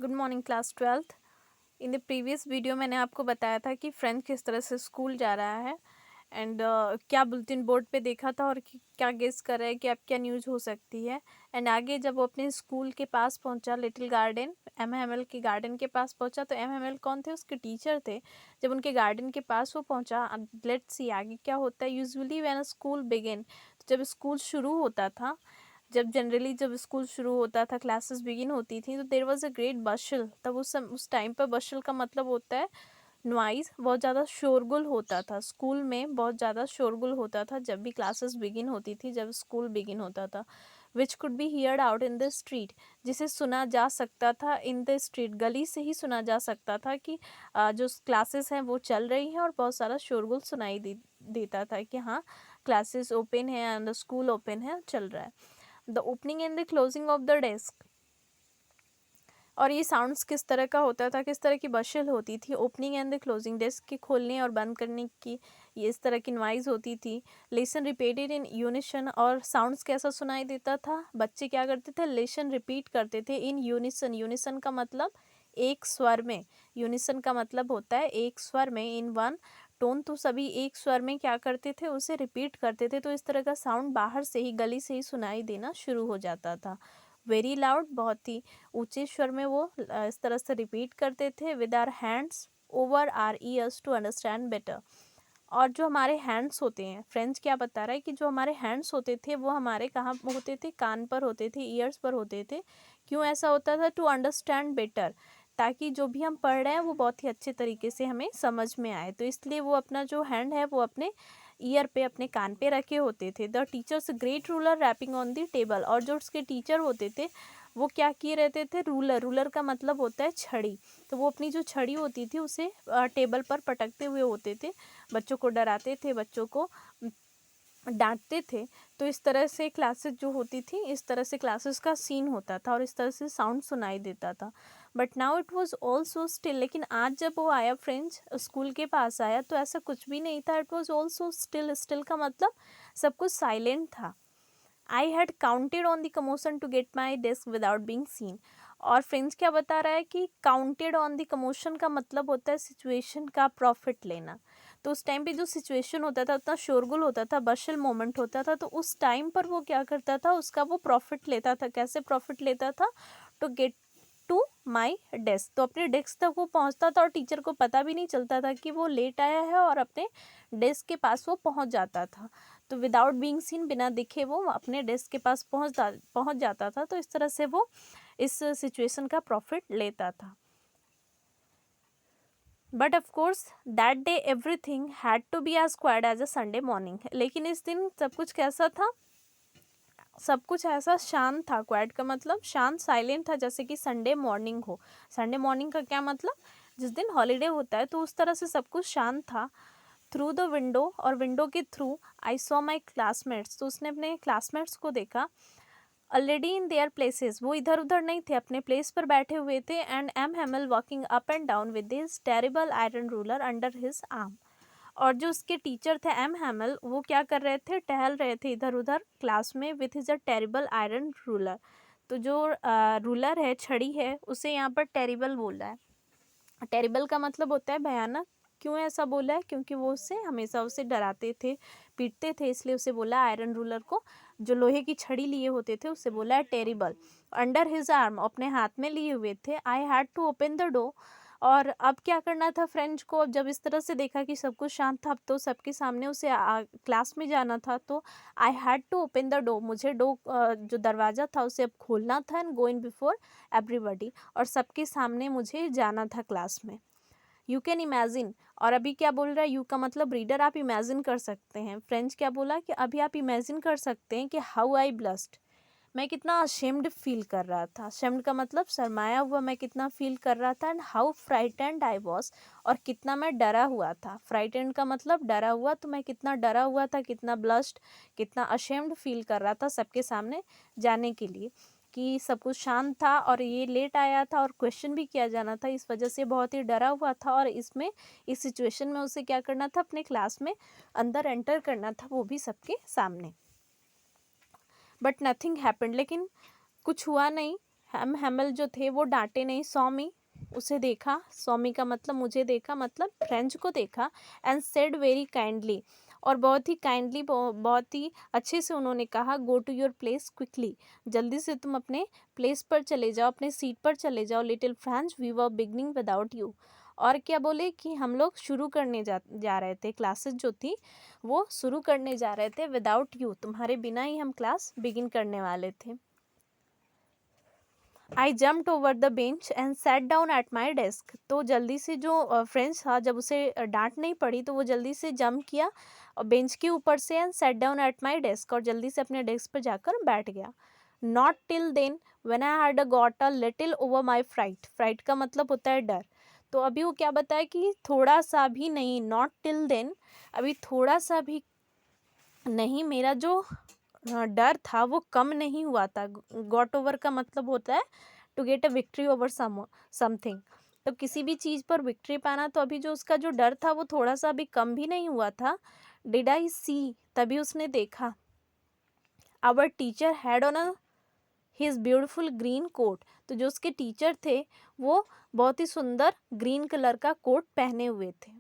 Good morning class 12th। In the previous video मैंने आपको बताया था कि फ्रेंड किस तरह से स्कूल जा रहा है एंड क्या बुलेटिन बोर्ड पे देखा था और क्या गेस कर रहा है कि अब क्या न्यूज़ हो सकती है। एंड आगे जब वो अपने स्कूल के पास पहुंचा, लिटिल गार्डन एमएमएल के गार्डन के पास पहुंचा, तो एमएमएल कौन थे? उसके टीचर थे। जब उनके गार्डन के पास वो पहुंचा, लेट्स सी आगे क्या होता है। Usually when a school begin, जब स्कूल शुरू होता था, जब स्कूल शुरू होता था, क्लासेस बिगिन होती थी, तो देयर वाज अ ग्रेट बशल। तब उस टाइम पर बशल का मतलब होता है नॉइज़। बहुत ज़्यादा शोरगुल होता था स्कूल में, बहुत ज़्यादा शोरगुल होता था जब भी क्लासेस बिगिन होती थी, जब स्कूल बिगिन होता था। Which could be heard out in the street, जिसे सुना जा सकता था इन द स्ट्रीट, गली से ही सुना जा सकता था कि जो क्लासेस हैं वो चल रही हैं, और बहुत सारा शोरगुल सुनाई देता था कि हाँ, क्लासेस ओपन है एंड स्कूल ओपन है, चल रहा है। The opening and the closing of the desk. और ये साउंड्स किस तरह का होता था, किस तरह की बशल होती थी? Opening and the closing, desk के खोलने और बंद करने की ये इस तरह की नॉइज़ होती थी। लिसन रिपीटेड इन यूनिशन, और साउंड्स कैसा सुनाई देता था? बच्चे क्या करते थे? लिसन रिपीट करते थे इन यूनिसन। यूनिसन का मतलब एक स्वर में, यूनिसन का मतलब होता है एक स्वर में, इन वन टोन। तो सभी एक स्वर में क्या करते थे? उसे रिपीट करते थे। तो इस तरह का साउंड बाहर से ही, गली से ही सुनाई देना शुरू हो जाता था। वेरी लाउड, बहुत ही ऊंचे स्वर में वो इस तरह से रिपीट करते थे। With our hands over our ears to understand better. और जो हमारे हैंड्स होते हैं, फ्रेंड्स क्या बता रहा है कि जो हमारे हैंड्स होते थे वो हमारे कहाँ होते थे? कान पर होते थे, ईयर्स पर होते थे। क्यों ऐसा होता था? टू अंडरस्टैंड बेटर, ताकि जो भी हम पढ़ रहे हैं वो बहुत ही अच्छे तरीके से हमें समझ में आए। तो इसलिए वो अपना जो हैंड है वो अपने ईयर पे, अपने कान पे रखे होते थे। The teacher's great ruler rapping on the table, और जो उसके टीचर होते थे वो क्या किए रहते थे? रूलर, रूलर का मतलब होता है छड़ी। तो वो अपनी जो छड़ी होती थी उसे टेबल पर पटकते हुए होते थे, बच्चों को डराते थे, बच्चों को डांटते थे। तो इस तरह से क्लासेस जो होती थी, इस तरह से क्लासेस का सीन होता था और इस तरह से साउंड सुनाई देता था। But now it was all so still, लेकिन आज जब वो आया, फ्रेंड्स स्कूल के पास आया, तो ऐसा कुछ भी नहीं था। It was all so still, still का मतलब सब कुछ साइलेंट था। I had counted on the commotion to get my desk without being seen. और फ्रेंड्स क्या बता रहा है कि काउंटेड ऑन द कमोशन का मतलब होता है सिचुएशन का प्रॉफिट लेना। तो उस टाइम पे जो सिचुएशन होता था, उतना शोरगुल होता था, बशल मोमेंट होता था, तो उस टाइम पर वो क्या करता था? उसका वो प्रॉफिट लेता था। कैसे प्रॉफिट लेता था? To get to my desk, तो अपने डेस्क तक वो पहुंचता था और टीचर को पता भी नहीं चलता था कि वो लेट आया है, और अपने डेस्क के पास वो पहुंच जाता था। तो विदाउट बीइंग सीन, बिना दिखे वो अपने डेस्क के पास पहुंच जाता था। तो इस तरह से वो इस सिचुएशन का प्रॉफिट लेता था। But of course that day everything had to be as quiet as a Sunday morning, लेकिन इस दिन सब कुछ कैसा था? सब कुछ ऐसा शांत था। क्वाइट का मतलब शांत, साइलेंट था, जैसे कि संडे मॉर्निंग हो। संडे मॉर्निंग का क्या मतलब? जिस दिन हॉलीडे होता है, तो उस तरह से सब कुछ शांत था। थ्रू द विंडो, और विंडो के through, I saw my classmates, तो उसने अपने क्लासमेट्स को देखा। ऑलरेडी इन देयर प्लेसेस, वो इधर उधर नहीं थे, अपने प्लेस पर बैठे हुए थे। And M Hamel walking up and down with his terrible iron ruler under his arm. और जो उसके टीचर थे एम हैमल, वो क्या कर रहे थे? टहल रहे थे इधर उधर क्लास में, with his a terrible iron ruler. तो जो रूलर है, छड़ी है, उसे यहाँ पर टेरिबल बोल रहा है। टेरिबल का मतलब होता है भयानक। क्यों ऐसा बोला है? क्योंकि वो उससे हमेशा उसे डराते थे, पीटते थे, इसलिए उसे बोला आयरन रूलर को। जो लोहे की छड़ी लिए होते थे उसे बोला है टेरिबल। अंडर हिज आर्म, अपने हाथ में लिए हुए थे। I had to open the door, और अब क्या करना था फ्रेंच को? अब जब इस तरह से देखा कि सब कुछ शांत था, अब तो सबके सामने उसे क्लास में जाना था। तो I had to open the door, मुझे जो दरवाज़ा था उसे अब खोलना था। And go in before everybody, और सबके सामने मुझे जाना था क्लास में। यू कैन इमेजिन, और अभी क्या बोल रहा है? यू का मतलब रीडर, आप इमेजिन कर सकते हैं। फ्रेंच क्या बोला कि अभी आप इमेजिन कर सकते हैं कि हाउ आई ब्लस्ड, मैं कितना अशेम्ड फील कर रहा था। अशेम्ड का मतलब शर्माया हुआ, मैं कितना फील कर रहा था। And how frightened I was, और कितना मैं डरा हुआ था। फ्राइटेंड का मतलब डरा हुआ, तो मैं कितना डरा हुआ था, कितना ब्लस्ड, कितना अशेम्ड फील कर रहा था सबके सामने जाने के लिए, कि सब कुछ शांत था और ये लेट आया था और क्वेश्चन भी किया जाना था। इस वजह से बहुत ही डरा हुआ था, और इस सिचुएशन में उसे क्या करना था? अपने क्लास में अंदर एंटर करना था, वो भी सबके सामने। बट नथिंग हैपेंड, लेकिन कुछ हुआ नहीं। हैमल जो थे वो डांटे नहीं, सॉमी उसे देखा, सॉमी का मतलब मुझे देखा, मतलब फ्रेंच को देखा, एंड सेड वेरी काइंडली, और बहुत ही काइंडली, बहुत ही अच्छे से उन्होंने कहा, go to your place quickly, जल्दी से तुम अपने प्लेस पर चले जाओ, अपने सीट पर चले जाओ, little French we were beginning without you. और क्या बोले कि हम लोग शुरू करने जा रहे थे, क्लासेस जो थी वो शुरू करने जा रहे थे, विदाउट यू, तुम्हारे बिना ही हम क्लास बिगिन करने वाले थे। आई jumped over the bench and sat down at my desk, तो जल्दी से जो फ्रेंड्स था, जब उसे डांट नहीं पड़ी तो वो जल्दी से जंप किया और बेंच के ऊपर से, and sat down at my desk, और जल्दी से अपने डेस्क पर जाकर बैठ गया। Not till then when I had got a little over my fright, fright का मतलब होता है डर, तो अभी वो क्या बताया कि थोड़ा सा भी नहीं, नॉट टिल देन, अभी थोड़ा सा भी नहीं, मेरा जो डर था वो कम नहीं हुआ था। गॉट ओवर का मतलब होता है to get a victory over something, तो किसी भी चीज़ पर विक्ट्री पाना, तो अभी जो उसका जो डर था वो थोड़ा सा भी कम भी नहीं हुआ था। डिड आई सी, तभी उसने देखा, our teacher had on a his beautiful green coat, तो जो उसके टीचर थे वो बहुत ही सुंदर ग्रीन कलर का कोट पहने हुए थे।